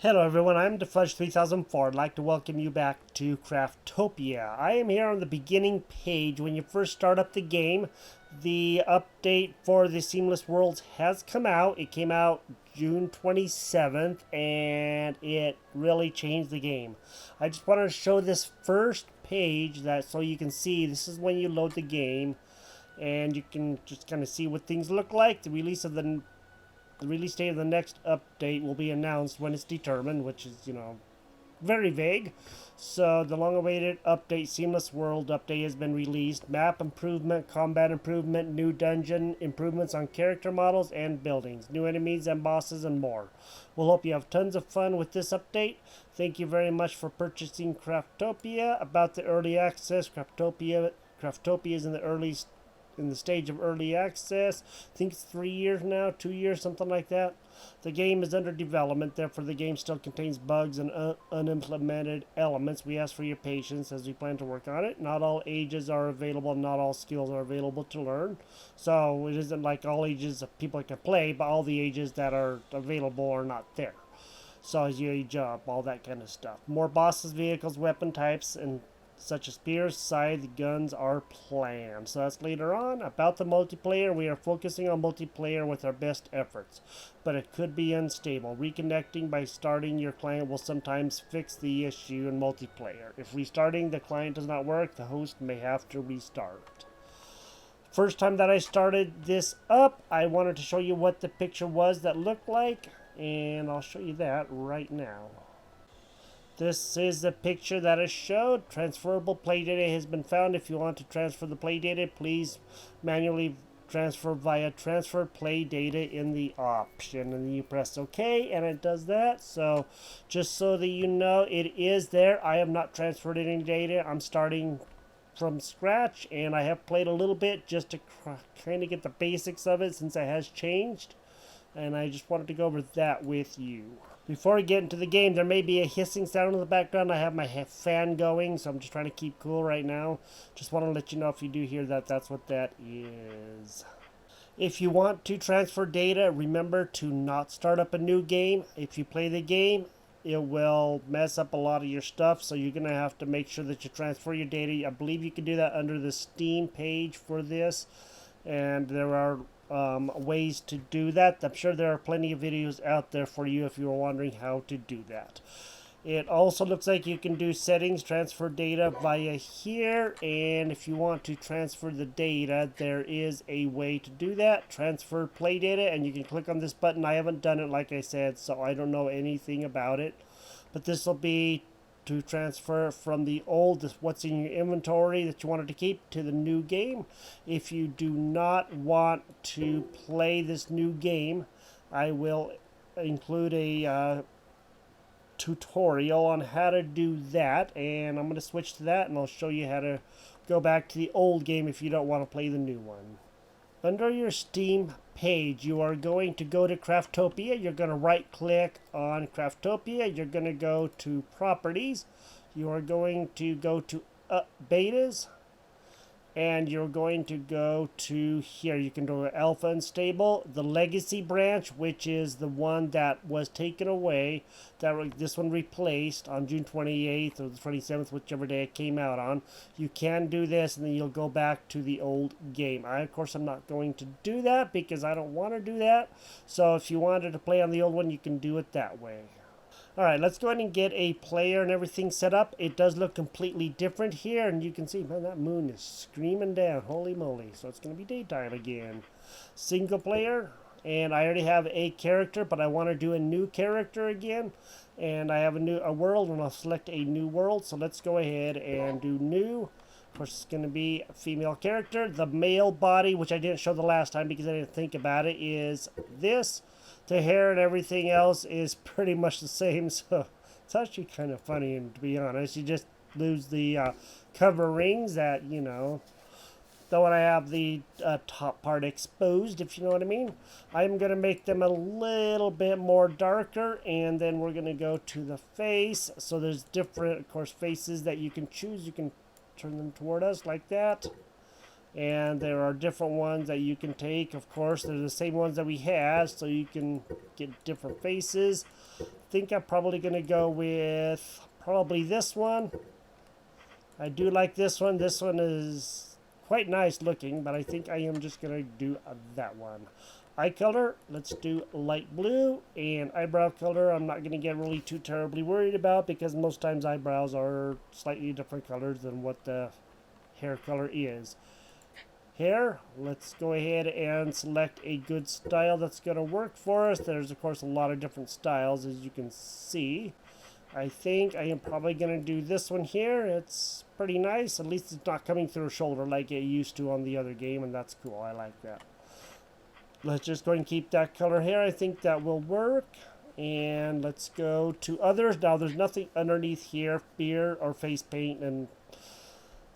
Hello everyone, I'm DeFudge3004. I'd like to welcome you back to Craftopia. I am here on the beginning page. When you first start up the game, the update for the Seamless Worlds has come out. It came out June 27th and it really changed the game. I just wanted to show this first page so you can see this is when you load the game and you can just kind of see what things look like. The release date of the next update will be announced when it's determined, which is, very vague. So the long-awaited update, Seamless World update, has been released. Map improvement, combat improvement, new dungeon, improvements on character models and buildings, new enemies and bosses, and more. We'll hope you have tons of fun with this update. Thank you very much for purchasing Craftopia. About the early access, Craftopia is in the stage of early access. I think it's 3 years now, 2 years, something like that. The game is under development, therefore the game still contains bugs and unimplemented elements. We ask for your patience as we plan to work on it. Not all ages are available, not all skills are available to learn. So it isn't like all ages of people can play, but all the ages that are available are not there. So as you age up, all that kind of stuff. More bosses, vehicles, weapon types, and such as spears, scythe, guns are planned. So that's later on. About the multiplayer, we are focusing on multiplayer with our best efforts, but it could be unstable. Reconnecting by starting your client will sometimes fix the issue in multiplayer. If restarting the client does not work, the host may have to restart. First time that I started this up, I wanted to show you what the picture was that looked like, and I'll show you that right now. This is the picture that is showed. Transferable play data has been found. If you want to transfer the play data, please manually transfer via transfer play data in the option. And then you press OK, and it does that. So just so that you know, it is there. I have not transferred any data. I'm starting from scratch, and I have played a little bit just to kind of get the basics of it since it has changed. And I just wanted to go over that with you. Before we get into the game, there may be a hissing sound in the background. I have my fan going, so I'm just trying to keep cool right now. Just want to let you know if you do hear that, that's what that is. If you want to transfer data, remember to not start up a new game. If you play the game, it will mess up a lot of your stuff, so you're going to have to make sure that you transfer your data. I believe you can do that under the Steam page for this, and there are ways to do that. I'm sure there are plenty of videos out there for you if you were wondering how to do that. It also looks like you can do settings, transfer data via here, and if you want to transfer the data, there is a way to do that. Transfer play data, and you can click on this button. I haven't done it, like I said, so I don't know anything about it, but this will be to transfer from the old, what's in your inventory that you wanted to keep, to the new game. If you do not want to play this new game, I will include a tutorial on how to do that, and I'm going to switch to that, and I'll show you how to go back to the old game if you don't want to play the new one. Under your Steam page, you are going to go to Craftopia. You're going to right click on Craftopia. You're going to go to Properties. You are going to go to Betas. And you're going to go to here. You can go to Alpha and Stable. The Legacy branch, which is the one that was taken away, that this one replaced on June 28th or the 27th, whichever day it came out on. You can do this, and then you'll go back to the old game. Of course, I'm not going to do that because I don't want to do that. So if you wanted to play on the old one, you can do it that way. Alright, let's go ahead and get a player and everything set up. It does look completely different here, and you can see, man, that moon is screaming down. Holy moly. So it's going to be daytime again. Single player, and I already have a character, but I want to do a new character again. And I have a world, and I'll select a new world. So let's go ahead and do new. Of course, it's going to be a female character. The male body, which I didn't show the last time because I didn't think about it, is this. The hair and everything else is pretty much the same, so it's actually kind of funny, and to be honest, you just lose the cover rings that, though I have the top part exposed, if you know what I mean. I'm going to make them a little bit more darker, and then we're going to go to the face. So there's different, of course, faces that you can choose. You can turn them toward us like that. And there are different ones that you can take. Of course, they're the same ones that we had, so you can get different faces. think I'm probably going to go with probably this one. I do like this one. This one is quite nice looking, but I think I am just going to do that one. Eye color, let's do light blue, and eyebrow color I'm not going to get really too terribly worried about because most times eyebrows are slightly different colors than what the hair color is. Hair, let's go ahead and select a good style that's going to work for us. There's of course a lot of different styles as you can see. I think I am probably going to do this one here. It's pretty nice. At least it's not coming through a shoulder like it used to on the other game, and that's cool. I like that. Let's just go and keep that color here. I think that will work. And let's go to others. Now there's nothing underneath here, beard or face paint, and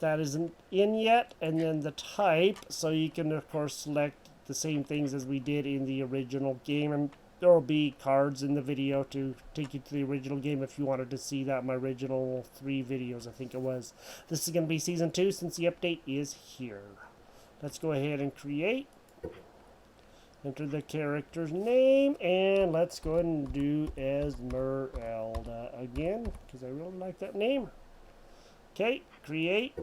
that isn't in yet. And then the type, so you can of course select the same things as we did in the original game, and there will be cards in the video to take you to the original game if you wanted to see that. My original 3 videos, I think it was. This is going to be season 2 since the update is here. Let's go ahead and create. Enter the character's name, and let's go ahead and do Esmeralda again, because I really like that name. Okay, create.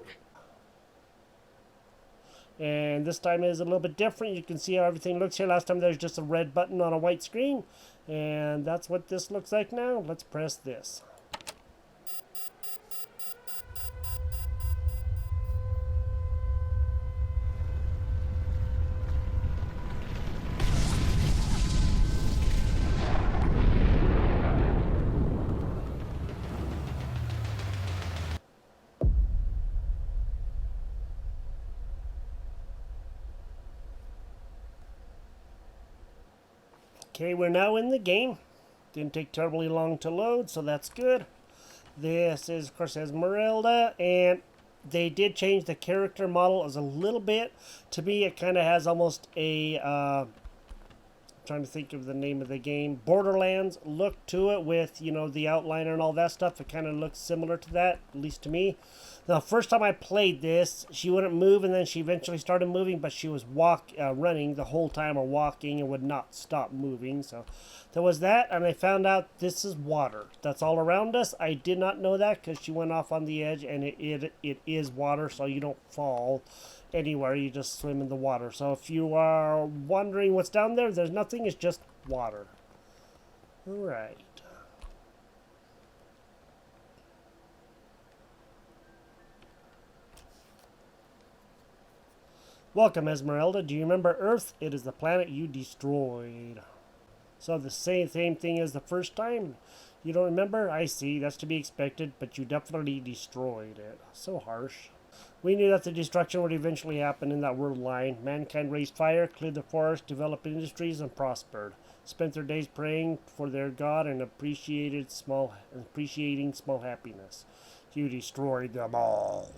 And this time is a little bit different. You can see how everything looks here. Last time there's just a red button on a white screen, and that's what this looks like now. Let's press this. Okay, we're now in the game. Didn't take terribly long to load, so that's good. This is, of course, Esmeralda, and they did change the character model as a little bit. To me, it kind of has almost a, trying to think of the name of the game, Borderlands look to it with, you know, the outliner and all that stuff. It kind of looks similar to that, at least to me. The first time I played this, she wouldn't move, and then she eventually started moving, but she was running the whole time, or walking, and would not stop moving. So there was that, and I found out this is water. That's all around us. I did not know that because she went off on the edge, and it is water, so you don't fall anywhere. You just swim in the water. So if you are wondering what's down there, there's nothing. It's just water. All right. Welcome, Esmeralda. Do you remember Earth? It is the planet you destroyed. So the same thing as the first time? You don't remember? I see. That's to be expected, but you definitely destroyed it. So harsh. We knew that the destruction would eventually happen in that world line. Mankind raised fire, cleared the forest, developed industries, and prospered. Spent their days praying for their god and appreciating small happiness. You destroyed them all.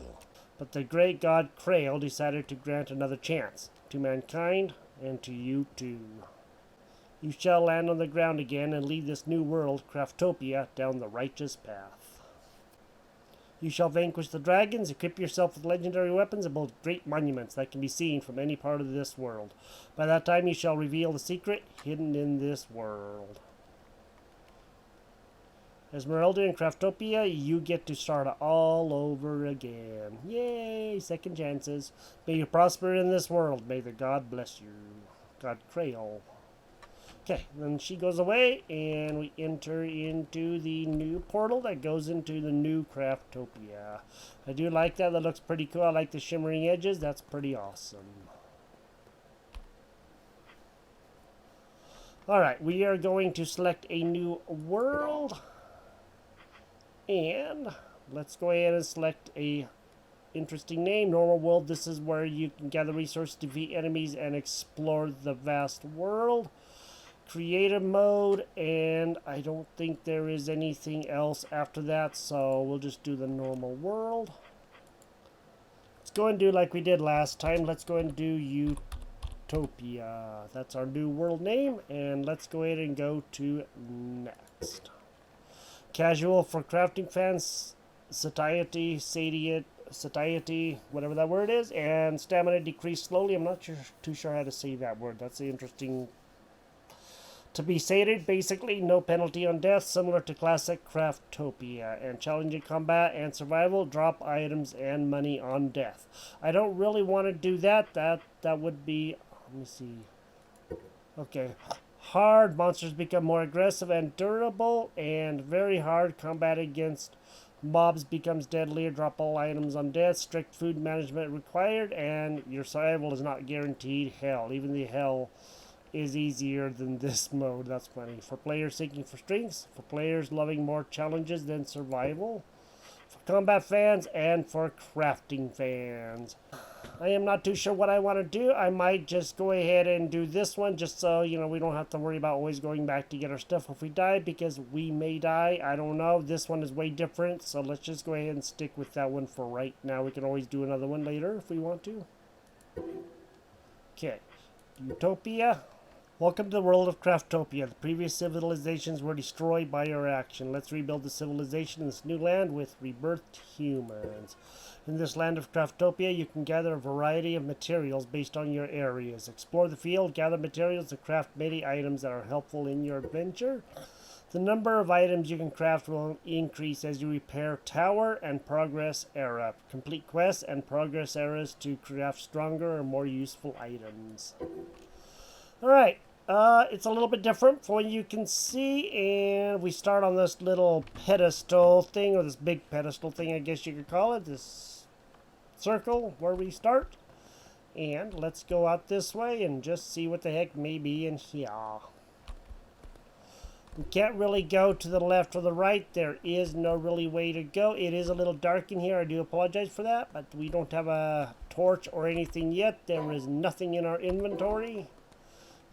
But the great god Krail decided to grant another chance to mankind and to you too. You shall land on the ground again and lead this new world, Craftopia, down the righteous path. You shall vanquish the dragons, equip yourself with legendary weapons, and build great monuments that can be seen from any part of this world. By that time you shall reveal the secret hidden in this world. Esmeralda and Craftopia, you get to start all over again. Yay! Second chances. May you prosper in this world. May the god bless you. God Krail. Okay, then she goes away, and we enter into the new portal that goes into the new Craftopia. I do like that. That looks pretty cool. I like the shimmering edges. That's pretty awesome. Alright, we are going to select a new world. And let's go ahead and select a interesting name. Normal world. This is where you can gather resources, defeat enemies, and explore the vast world. Creative mode, and I don't think there is anything else after that, so we'll just do the normal world. Let's go and do like we did last time. Let's go and do Utopia. That's our new world name, and let's go ahead and go to next. Casual for crafting fans, satiety, whatever that word is, and stamina decreased slowly. I'm not too sure how to say that word. That's the interesting To be sated, basically no penalty on death, similar to classic Craftopia. And challenging combat and survival, drop items and money on death. I don't really want to do that. That would be, let me see. Okay. Hard, monsters become more aggressive and durable, and very hard combat against mobs becomes deadlier. Drop all items on death. Strict food management required, and your survival is not guaranteed. Hell, even the hell is easier than this mode. That's funny. For players seeking for strengths, for players loving more challenges than survival, for combat fans, and for crafting fans. I am not too sure what I want to do. I might just go ahead and do this one just so, you know, we don't have to worry about always going back to get our stuff if we die, because we may die. I don't know. This one is way different, so let's just go ahead and stick with that one for right now. We can always do another one later if we want to. Okay. Utopia. Welcome to the world of Craftopia. The previous civilizations were destroyed by your action. Let's rebuild the civilization in this new land with rebirthed humans. In this land of Craftopia, you can gather a variety of materials based on your areas. Explore the field, gather materials to craft many items that are helpful in your adventure. The number of items you can craft will increase as you repair tower and progress era. Complete quests and progress eras to craft stronger or more useful items. Alright, it's a little bit different from what you can see, and we start on this little pedestal thing, or this big pedestal thing, I guess you could call it, this circle where we start. And let's go out this way and just see what the heck may be in here. We can't really go to the left or the right. There is no really way to go. It is a little dark in here. I do apologize for that, but we don't have a torch or anything yet. There is nothing in our inventory.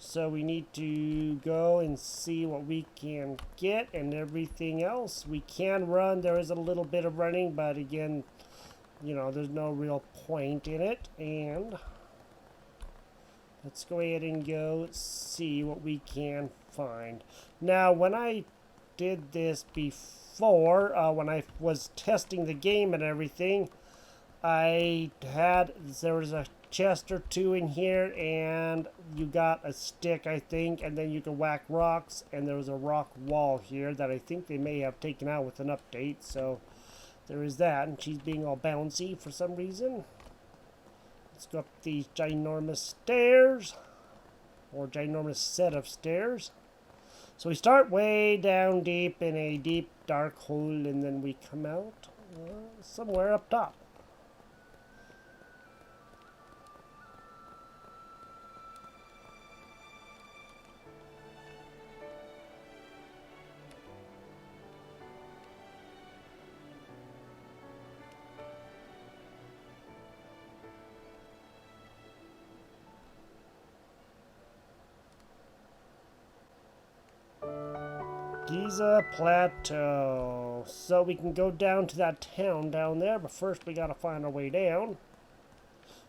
So we need to go and see what we can get and everything else. We can run. There is a little bit of running, but again, you know, there's no real point in it. And let's go ahead and go see what we can find. Now, when I did this before, when I was testing the game and everything, there was a chest or two in here, and you got a stick, I think, and then you can whack rocks, and there was a rock wall here that I think they may have taken out with an update, so there is that. And she's being all bouncy for some reason. Let's go up these ginormous stairs, or ginormous set of stairs. So we start way down deep in a deep dark hole, and then we come out somewhere up top. Giza Plateau. So we can go down to that town down there, but first we gotta find our way down.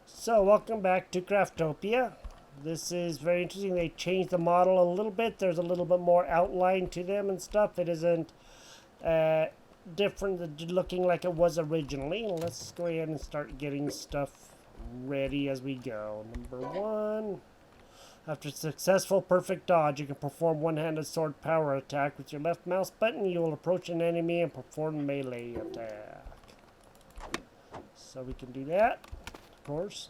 So welcome back to Craftopia. This is very interesting. They changed the model a little bit. There's a little bit more outline to them and stuff. It isn't different than looking like it was originally. Let's go ahead and start getting stuff ready as we go. Number one. After successful perfect dodge, you can perform one-handed sword power attack with your left mouse button. You will approach an enemy and perform melee attack. So we can do that, of course.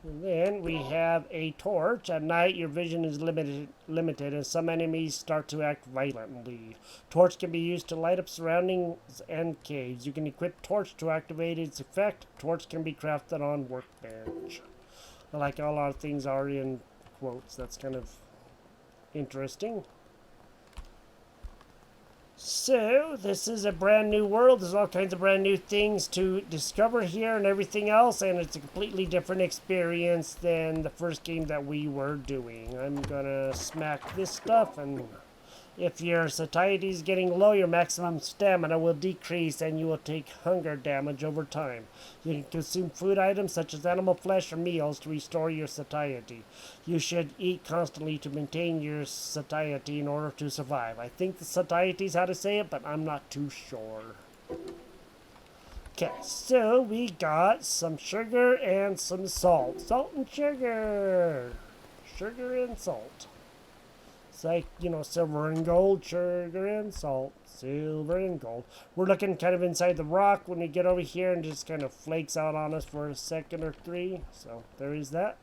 And then we have a torch. At night, your vision is limited, and some enemies start to act violently. Torch can be used to light up surroundings and caves. You can equip torch to activate its effect. Torch can be crafted on workbench. Like all our things are in quotes. That's kind of interesting. So, this is a brand new world. There's all kinds of brand new things to discover here and everything else, and it's a completely different experience than the first game that we were doing. I'm gonna smack this stuff, and if your satiety is getting low, your maximum stamina will decrease and you will take hunger damage over time. You can consume food items such as animal flesh or meals to restore your satiety. You should eat constantly to maintain your satiety in order to survive. I think the satiety is how to say it, but I'm not too sure. Okay, so we got some sugar and some salt. Salt and sugar. Sugar and salt. It's like, you know, silver and gold, sugar and salt, silver and gold. We're looking kind of inside the rock when we get over here and just kind of flakes out on us for a second or three. So there is that.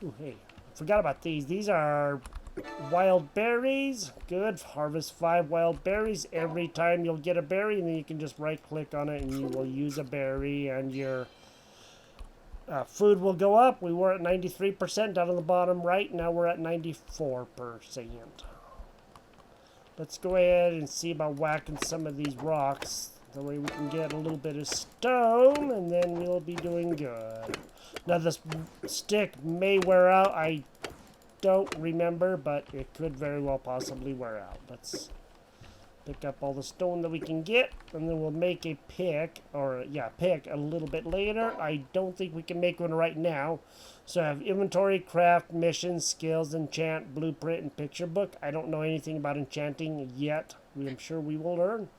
Ooh, hey, I forgot about these. These are wild berries. Good. Harvest 5 wild berries. Every time you'll get a berry, and then you can just right click on it and you will use a berry, and your food will go up. We were at 93% down on the bottom right. Now we're at 94%. Let's go ahead and see about whacking some of these rocks. That way we can get a little bit of stone, and then we'll be doing good. Now this stick may wear out. I don't remember, but it could very well possibly wear out. Let's pick up all the stone that we can get, and then we'll make a pick, or yeah, pick a little bit later. I don't think we can make one right now. So I have inventory, craft, missions, skills, enchant, blueprint, and picture book. I don't know anything about enchanting yet. I'm sure we will learn.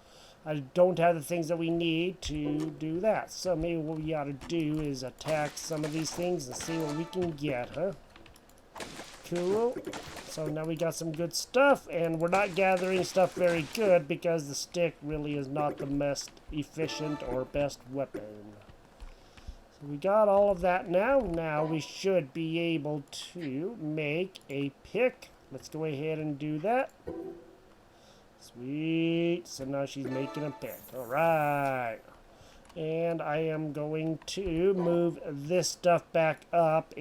I don't have the things that we need to do that. So maybe what we ought to do is attack some of these things and see what we can get, huh? Cool. So now we got some good stuff, and we're not gathering stuff very good because the stick really is not the most efficient or best weapon. So we got all of that now. Now we should be able to make a pick. Let's go ahead and do that. Sweet. So now she's making a pick. All right. And I am going to move this stuff back up.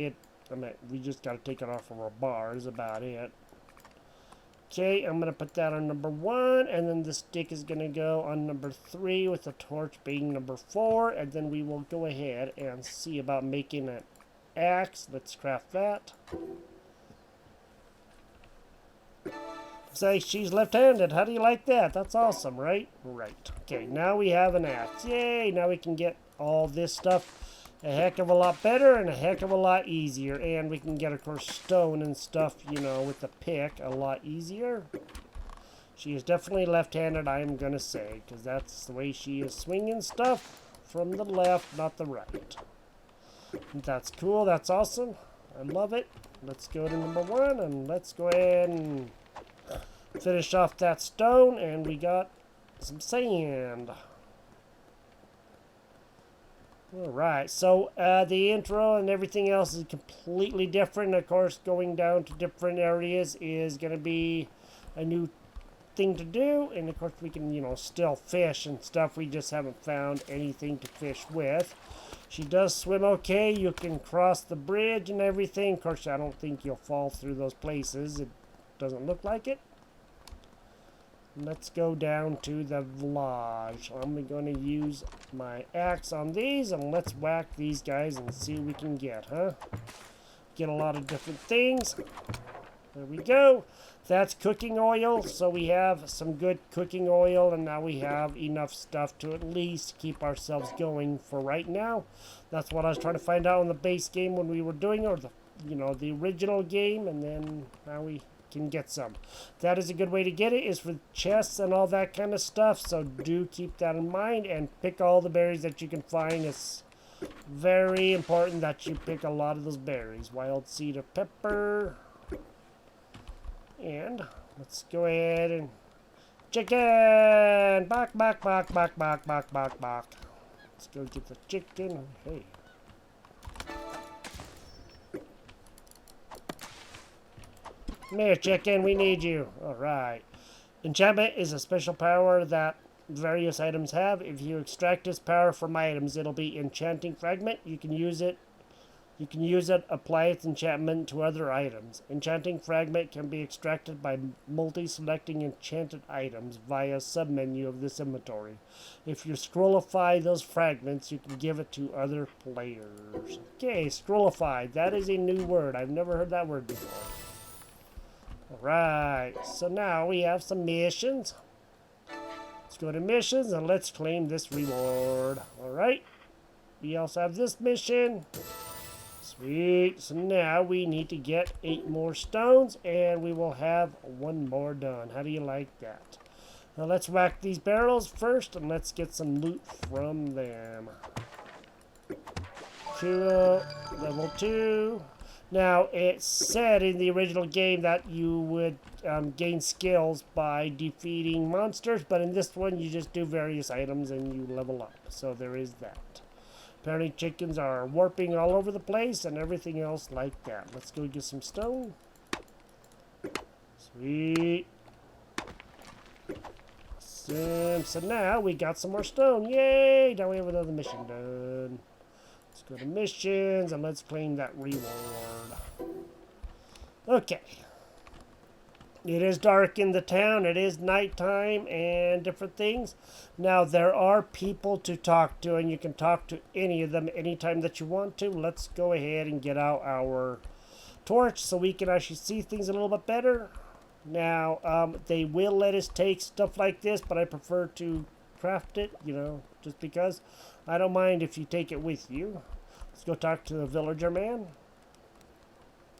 We just got to take it off of our bar is about it. Okay, I'm going to put that on number 1, and then the stick is going to go on number 3 with the torch being number 4, and then we will go ahead and see about making an axe. Let's craft that. Say she's left-handed. How do you like that? That's awesome, right? Right. Okay, now we have an axe. Yay! Now we can get all this stuff a heck of a lot better and a heck of a lot easier. And we can get, of course, stone and stuff, you know, with the pick a lot easier. She is definitely left-handed, I am going to say, because that's the way she is swinging stuff from the left, not the right. That's cool. That's awesome. I love it. Let's go to number 1, and let's go ahead and finish off that stone, and we got some sand. Alright, so the intro and everything else is completely different. Of course, going down to different areas is going to be a new thing to do. And of course, we can, you know, still fish and stuff. We just haven't found anything to fish with. She does swim okay. You can cross the bridge and everything. Of course, I don't think you'll fall through those places. It doesn't look like it. Let's go down to the village. I'm going to use my axe on these, and let's whack these guys and see what we can get, huh? Get a lot of different things. There we go. That's cooking oil, so we have some good cooking oil, and now we have enough stuff to at least keep ourselves going for right now. That's what I was trying to find out in the base game when we were doing it, or the original game, and then now we can get some. That is a good way to get it, is for chests and all that kind of stuff, so do keep that in mind and pick all the berries that you can find. It's very important that you pick a lot of those berries. Wild cedar pepper, and let's go ahead and chicken, back. Let's go get the chicken. Hey, come here, chicken, we need you. Alright. Enchantment is a special power that various items have. If you extract this power from items, it'll be enchanting fragment. You can use it, apply its enchantment to other items. Enchanting fragment can be extracted by multi-selecting enchanted items via submenu of this inventory. If you scrollify those fragments, you can give it to other players. Okay, scrollify. That is a new word. I've never heard that word before. Alright, so now we have some missions. Let's go to missions and let's claim this reward. Alright, we also have this mission. Sweet, so now we need to get 8 more stones and we will have 1 more done. How do you like that? Now let's whack these barrels first and let's get some loot from them. Cool, level 2. Now, it said in the original game that you would gain skills by defeating monsters, but in this one, you just do various items and you level up. So there is that. Apparently, chickens are warping all over the place and everything else like that. Let's go get some stone. Sweet. So now we got some more stone. Yay! Now we have another mission done. Let's go to missions and let's claim that reward. Okay. It is dark in the town. It is nighttime and different things. Now, there are people to talk to, and you can talk to any of them anytime that you want to. Let's go ahead and get out our torch so we can actually see things a little bit better. Now, they will let us take stuff like this, but I prefer to craft it, you know, just because. I don't mind if you take it with you. Let's go talk to the villager man.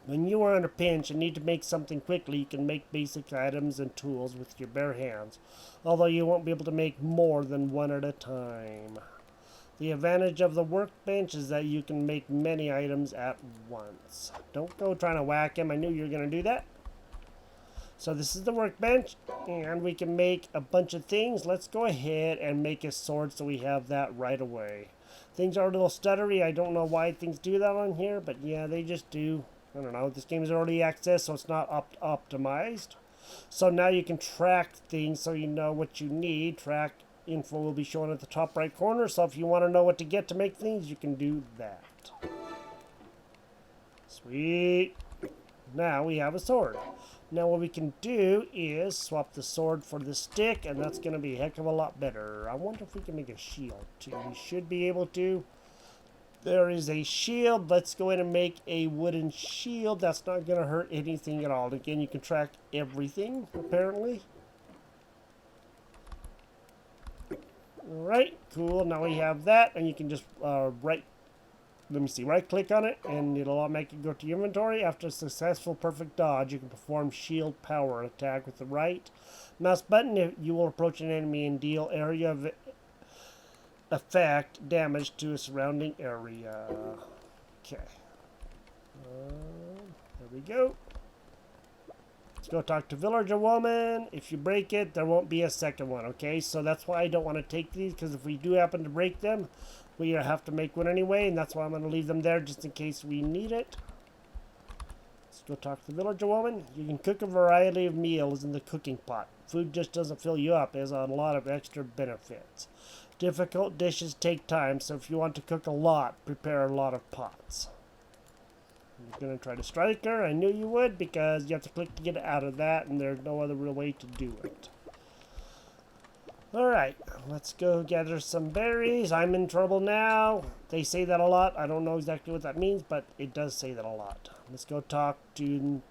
When you are in a pinch and need to make something quickly, you can make basic items and tools with your bare hands, although you won't be able to make more than one at a time. The advantage of the workbench is that you can make many items at once. Don't go trying to whack him. I knew you were going to do that. So this is the workbench, and we can make a bunch of things. Let's go ahead and make a sword so we have that right away. Things are a little stuttery. I don't know why things do that on here, but yeah, they just do. I don't know. This game is early access, so it's not optimized. So now you can track things so you know what you need. Track info will be shown at the top right corner. So if you want to know what to get to make things, you can do that. Sweet. Now we have a sword. Now what we can do is swap the sword for the stick, and that's going to be a heck of a lot better. I wonder if we can make a shield too. We should be able to. There is a shield. Let's go ahead and make a wooden shield. That's not going to hurt anything at all. Again, you can track everything, apparently. Alright, cool. Now we have that, and you can just right click on it, and it'll make it go to your inventory. After a successful perfect dodge, you can perform shield power attack with the right mouse button. You will approach an enemy and deal area of effect damage to a surrounding area. Okay. There we go. Let's go talk to villager woman. If you break it, there won't be a second one. Okay, so that's why I don't want to take these, because if we do happen to break them, we have to make one anyway, and that's why I'm going to leave them there just in case we need it. Let's go talk to the villager woman. You can cook a variety of meals in the cooking pot. Food just doesn't fill you up. It has a lot of extra benefits. Difficult dishes take time, so if you want to cook a lot, prepare a lot of pots. I'm going to try to strike her. I knew you would, because you have to click to get out of that, and there's no other real way to do it. Alright, let's go gather some berries. I'm in trouble now. They say that a lot. I don't know exactly what that means, but it does say that a lot. Let's go talk to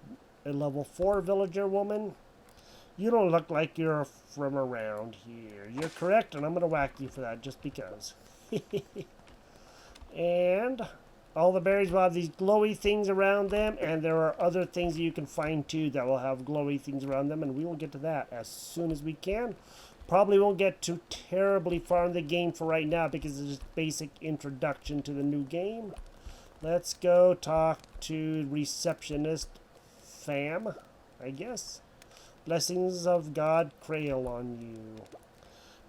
a level 4 villager woman. You don't look like you're from around here. You're correct, and I'm going to whack you for that just because. And all the berries will have these glowy things around them, and there are other things that you can find too that will have glowy things around them, and we will get to that as soon as we can. Probably won't get too terribly far in the game for right now because it's just basic introduction to the new game. Let's go talk to receptionist fam, I guess. Blessings of God Crail on you.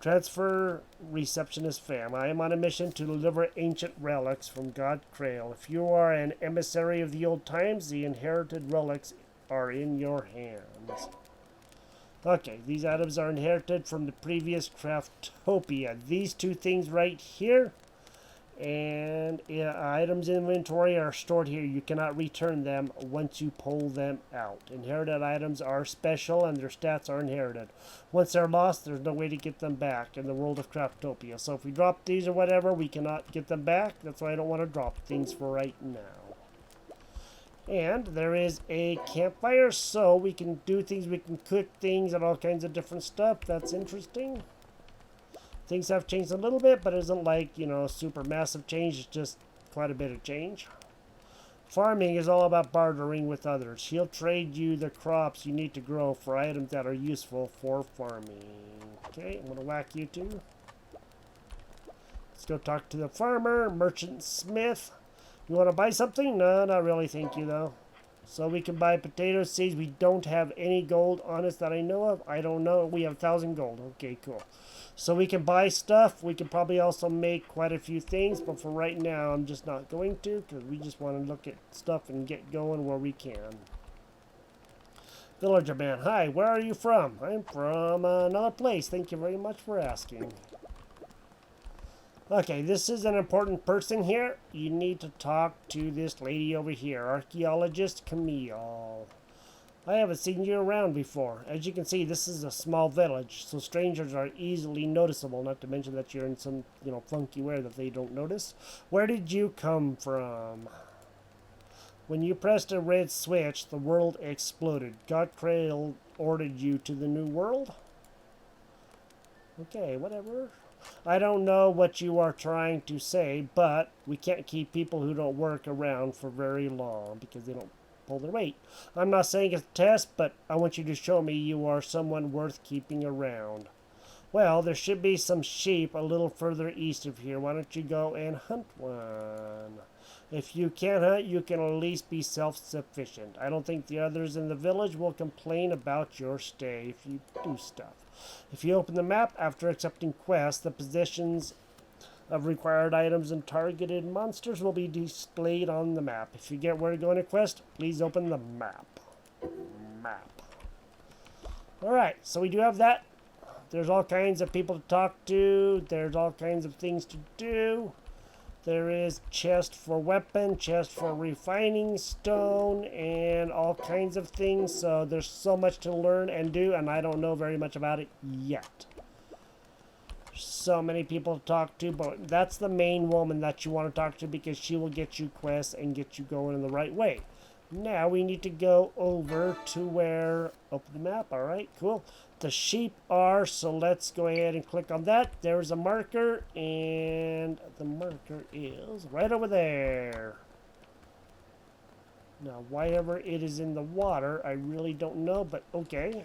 Transfer receptionist fam. I am on a mission to deliver ancient relics from God Crail. If you are an emissary of the old times, the inherited relics are in your hands. Okay, these items are inherited from the previous Craftopia. These two things right here, and items in inventory are stored here. You cannot return them once you pull them out. Inherited items are special, and their stats are inherited. Once they're lost, there's no way to get them back in the world of Craftopia. So if we drop these or whatever, we cannot get them back. That's why I don't want to drop things for right now. And there is a campfire, so we can do things, we can cook things and all kinds of different stuff. That's interesting. Things have changed a little bit, but it isn't like, you know, super massive change. It's just quite a bit of change. Farming is all about bartering with others. He'll trade you the crops you need to grow for items that are useful for farming. Okay, I'm going to whack you two. Let's go talk to the farmer, merchant smith. You want to buy something? No, not really, thank you, though. So we can buy potato seeds. We don't have any gold on us that I know of. I don't know. We have 1,000 gold. Okay, cool. So we can buy stuff. We can probably also make quite a few things. But for right now, I'm just not going to. Because we just want to look at stuff and get going where we can. Villager man. Hi, where are you from? I'm from another place. Thank you very much for asking. Okay, this is an important person here. You need to talk to this lady over here, Archaeologist Camille. I haven't seen you around before. As you can see, this is a small village, so strangers are easily noticeable, not to mention that you're in some, funky wear that they don't notice. Where did you come from? When you pressed a red switch, the world exploded. God Cradle ordered you to the new world? Okay, whatever. I don't know what you are trying to say, but we can't keep people who don't work around for very long because they don't pull their weight. I'm not saying it's a test, but I want you to show me you are someone worth keeping around. Well, there should be some sheep a little further east of here. Why don't you go and hunt one? If you can't hunt, you can at least be self-sufficient. I don't think the others in the village will complain about your stay if you do stuff. If you open the map after accepting quests, the positions of required items and targeted monsters will be displayed on the map. If you get where to go in a quest, please open the map. Alright, so we do have that. There's all kinds of people to talk to. There's all kinds of things to do. There is chest for weapon, chest for refining stone, and all kinds of things. So there's so much to learn and do, and I don't know very much about it yet. So many people to talk to, but that's the main woman that you want to talk to because she will get you quests and get you going in the right way. Now we need to go over to where... Open the map. All right, cool. The sheep are, so let's go ahead and click on that. There's a marker, and the marker is right over there. Now, why ever it is in the water, I really don't know, but okay.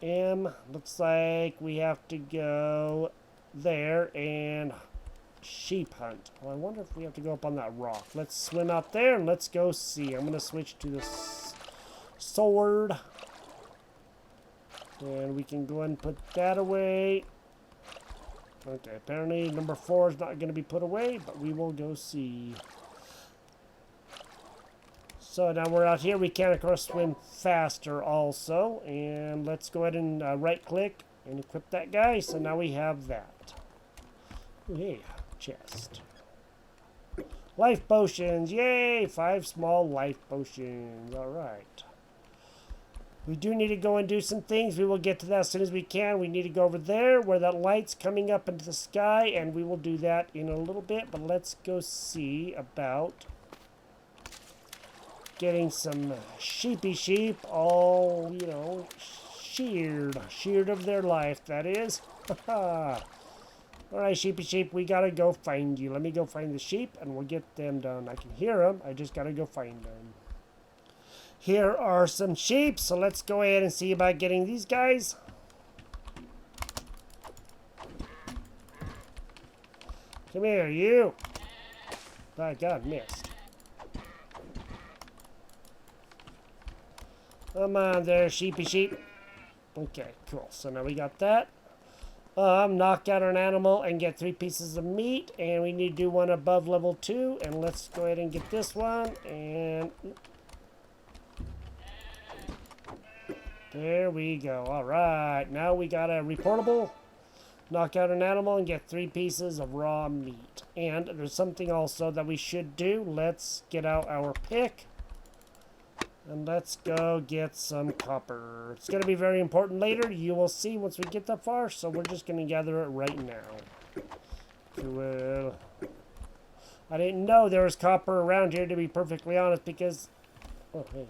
Looks like we have to go there and sheep hunt. Well, I wonder if we have to go up on that rock. Let's swim out there and let's go see. I'm going to switch to the sword. And we can go ahead and put that away. Okay, apparently number 4 is not going to be put away, but we will go see. So now we're out here. We can, of course, swim faster also. And let's go ahead and right-click and equip that guy. So now we have that. Ooh, hey, chest. Life potions. Yay! 5 small life potions. All right. We do need to go and do some things. We will get to that as soon as we can. We need to go over there where that light's coming up into the sky, and we will do that in a little bit. But let's go see about getting some sheep, all, sheared of their life, that is. All right, sheep, we gotta go find you. Let me go find the sheep, and we'll get them done. I can hear them. I just gotta go find them. Here are some sheep, so let's go ahead and see about getting these guys. Come here, you. My God, missed. Come on there, sheep. Okay, cool. So now we got that. Knock out an animal and get 3 pieces of meat, and we need to do one above level 2. And let's go ahead and get this one, and there we go. All right, now we got a reportable. Knock out an animal and get 3 pieces of raw meat. And there's something also that we should do. Let's get out our pick. And let's go get some copper. It's going to be very important later. You will see once we get that far. So we're just going to gather it right now. Cool. I didn't know there was copper around here, to be perfectly honest, because... Oh, hey.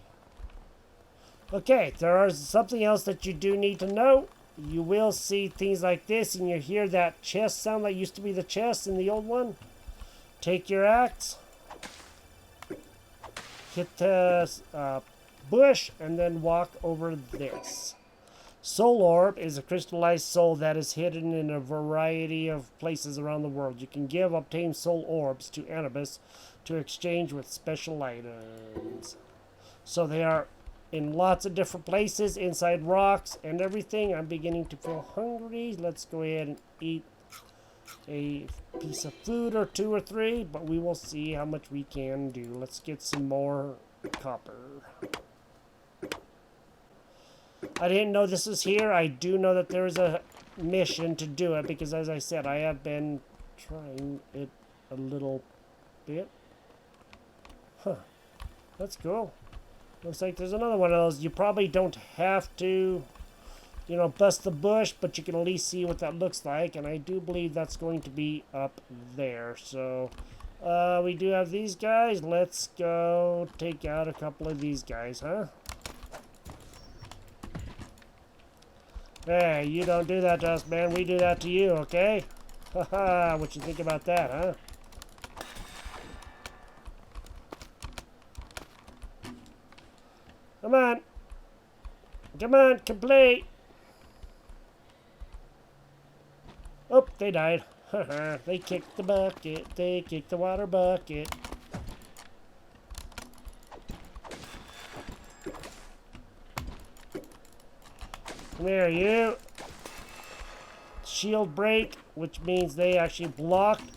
Okay, there is something else that you do need to know. You will see things like this, and you hear that chest sound that used to be the chest in the old one. Take your axe. Hit the bush and then walk over this. Soul Orb is a crystallized soul that is hidden in a variety of places around the world. You can obtain soul orbs to Anubis to exchange with special items. So they are in lots of different places, inside rocks and everything. I'm beginning to feel hungry. Let's go ahead and eat a piece of food or two or three, but we will see how much we can do. Let's get some more copper. I didn't know this was here. I do know that there is a mission to do it because, as I said, I have been trying it a little bit. Huh. That's cool. Looks like there's another one of those. You probably don't have to, bust the bush, but you can at least see what that looks like. And I do believe that's going to be up there. So, we do have these guys. Let's go take out a couple of these guys, huh? Hey, you don't do that to us, man. We do that to you, okay? Haha, what you think about that, huh? Come on. Come on, complete. Oh, they died. Haha, they kicked the bucket. They kicked the water bucket. Come here, you. Shield break, which means they actually blocked,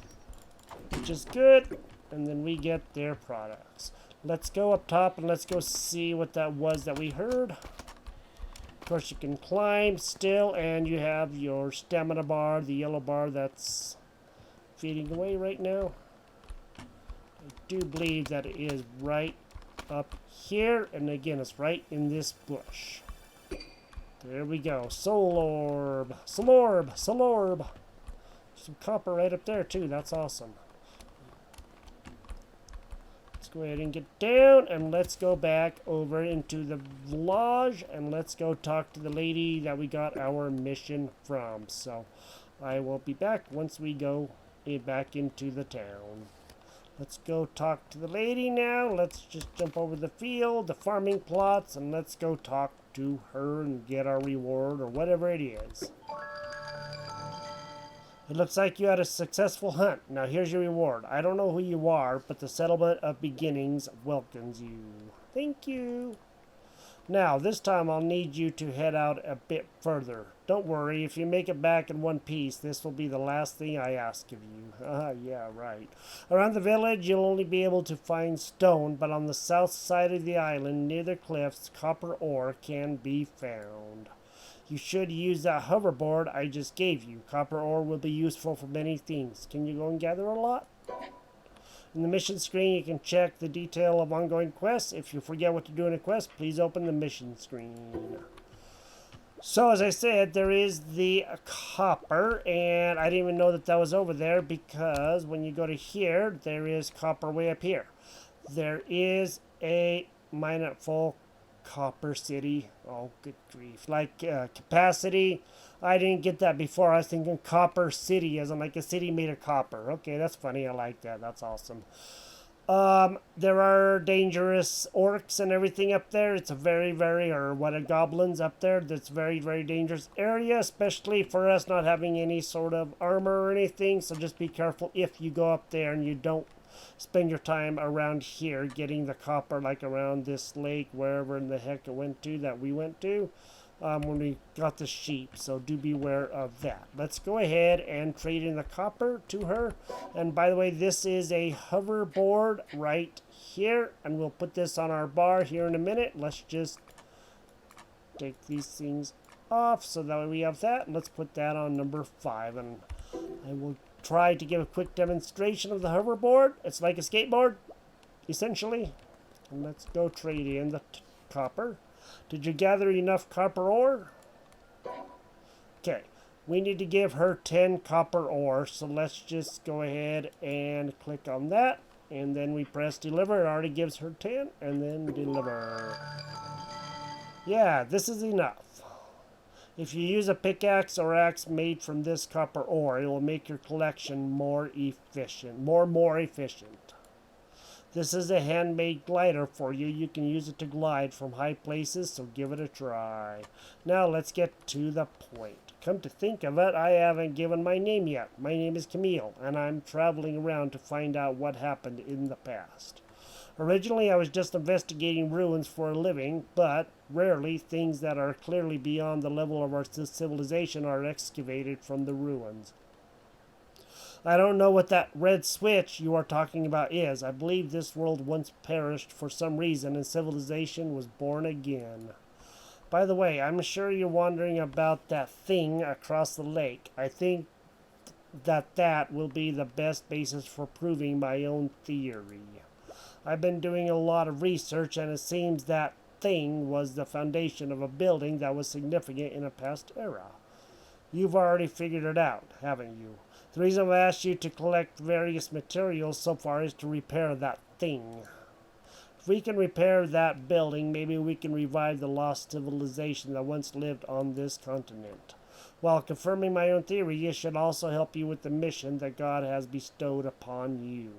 which is good. And then we get their products. Let's go up top and let's go see what that was that we heard. Of course, you can climb still, and you have your stamina bar, the yellow bar that's fading away right now. I do believe that it is right up here, and again, it's right in this bush. There we go. Soul Orb. Soul Orb. Soul Orb. Some copper right up there, too. That's awesome. Let's go ahead and get down, and let's go back over into the village, and let's go talk to the lady that we got our mission from. So, I will be back once we go back into the town. Let's go talk to the lady now. Let's just jump over the field, the farming plots, and let's go talk to her and get our reward or whatever it is. It looks like you had a successful hunt. Now here's your reward. I don't know who you are, but the Settlement of Beginnings welcomes you. Thank you. Now, this time I'll need you to head out a bit further. Don't worry, if you make it back in one piece, this will be the last thing I ask of you. Yeah, right. Around the village, you'll only be able to find stone, but on the south side of the island, near the cliffs, copper ore can be found. You should use that hoverboard I just gave you. Copper ore will be useful for many things. Can you go and gather a lot? In the mission screen, you can check the detail of ongoing quests. If you forget what to do in a quest, please open the mission screen. So, as I said, there is the copper, and I didn't even know that was over there because when you go to here, there is copper way up here. There is a mine at full copper city. Oh, good grief. Like capacity. I didn't get that before. I was thinking copper city as in like a city made of copper. Okay, that's funny. I like that. That's awesome. There are dangerous orcs and everything up there. It's a goblins up there. That's very, very dangerous area, especially for us not having any sort of armor or anything. So just be careful if you go up there and you don't spend your time around here getting the copper, like around this lake, wherever in the heck it went to that we went to. When we got the sheep, so do beware of that. Let's go ahead and trade in the copper to her. And by the way, this is a hoverboard right here, and we'll put this on our bar here in a minute. Let's just take these things off so that way we have that. Let's put that on number 5, and I will try to give a quick demonstration of the hoverboard. It's like a skateboard, essentially. And let's go trade in the copper. Did you gather enough copper ore? Okay, we need to give her 10 copper ore, so let's just go ahead and click on that, and then we press deliver. It already gives her 10, and then deliver. Yeah, this is enough. If you use a pickaxe or axe made from this copper ore, it will make your collection more efficient. More efficient. This is a handmade glider for you. You can use it to glide from high places, so give it a try. Now let's get to the point. Come to think of it, I haven't given my name yet. My name is Camille, and I'm traveling around to find out what happened in the past. Originally, I was just investigating ruins for a living, but rarely things that are clearly beyond the level of our civilization are excavated from the ruins. I don't know what that red switch you are talking about is. I believe this world once perished for some reason and civilization was born again. By the way, I'm sure you're wondering about that thing across the lake. I think that will be the best basis for proving my own theory. I've been doing a lot of research, and it seems that thing was the foundation of a building that was significant in a past era. You've already figured it out, haven't you? The reason I've asked you to collect various materials so far is to repair that thing. If we can repair that building, maybe we can revive the lost civilization that once lived on this continent. While confirming my own theory, it should also help you with the mission that God has bestowed upon you.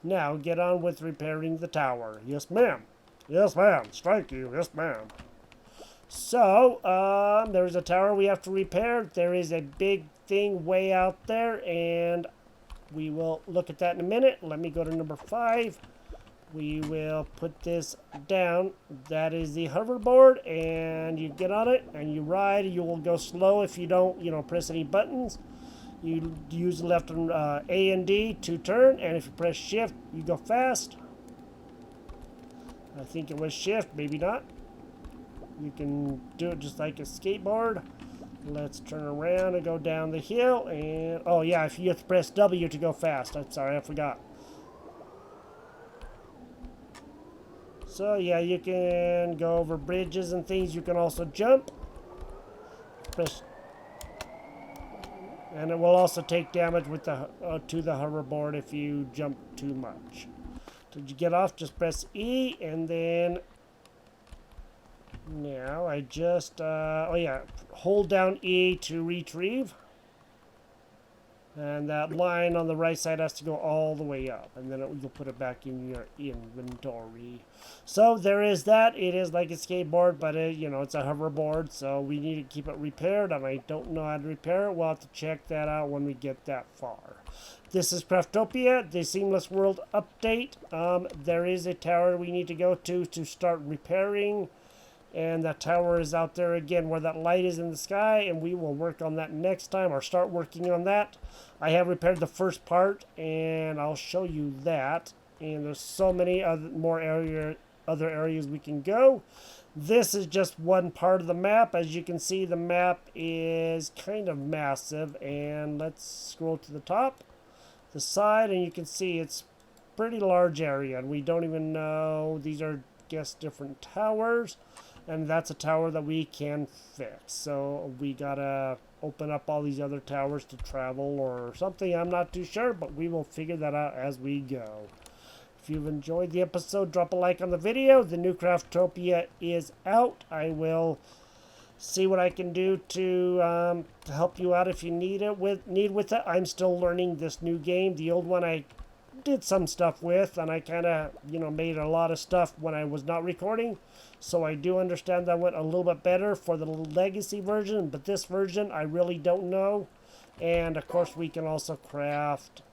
Now, get on with repairing the tower. Yes, ma'am. Yes, ma'am. Strike you. Yes, ma'am. So, there's a tower we have to repair. There is a big thing way out there, and we will look at that in a minute. Let me go to number 5. We will put this down. That is the hoverboard, and you get on it, and you ride. You will go slow if you don't, press any buttons. You use left and A and D to turn, and if you press shift, you go fast. I think it was shift, maybe not. You can do it just like a skateboard. Let's turn around and go down the hill, and oh yeah, if you have to press W to go fast. I'm sorry, I forgot. So yeah, you can go over bridges and things. You can also jump. Press, and it will also take damage with the to the hoverboard if you jump too much. Did you get off? Just press E, and then now I just hold down E to retrieve. And that line on the right side has to go all the way up, and then you'll put it back in your inventory. So there is that. It is like a skateboard, but it's a hoverboard, so we need to keep it repaired, and I don't know how to repair it. We'll have to check that out when we get that far. This is Craftopia, the Seamless World update. There is a tower we need to go to start repairing. And that tower is out there again where that light is in the sky, and we will work on that next time, or start working on that. I have repaired the first part, and I'll show you that. And there's so many other areas we can go. This is just one part of the map. As you can see, the map is kind of massive. And let's scroll to the top, the side, and you can see it's pretty large area. And we don't even know, these are just different towers. And that's a tower that we can fix. So we gotta open up all these other towers to travel or something. I'm not too sure, but we will figure that out as we go. If you've enjoyed the episode, drop a like on the video. The new Craftopia is out. I will see what I can do to help you out if you need with it. I'm still learning this new game. The old one I did some stuff with, and I kind of made a lot of stuff when I was not recording, so I do understand that went a little bit better for the legacy version, but this version I really don't know. And of course we can also craft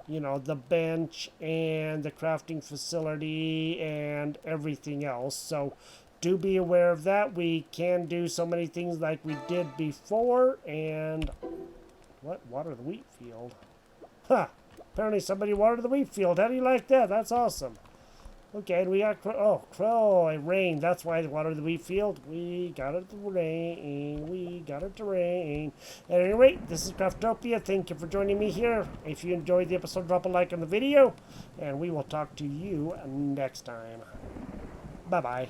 the bench and the crafting facility and everything else, so do be aware of that. We can do so many things like we did before. And what? Water the wheat field? Huh. Apparently somebody watered the wheat field. How do you like that? That's awesome. Okay, and we got it rained. That's why I watered the wheat field. We got it to rain. We got it to rain. At any rate, this is Craftopia. Thank you for joining me here. If you enjoyed the episode, drop a like on the video, and we will talk to you next time. Bye-bye.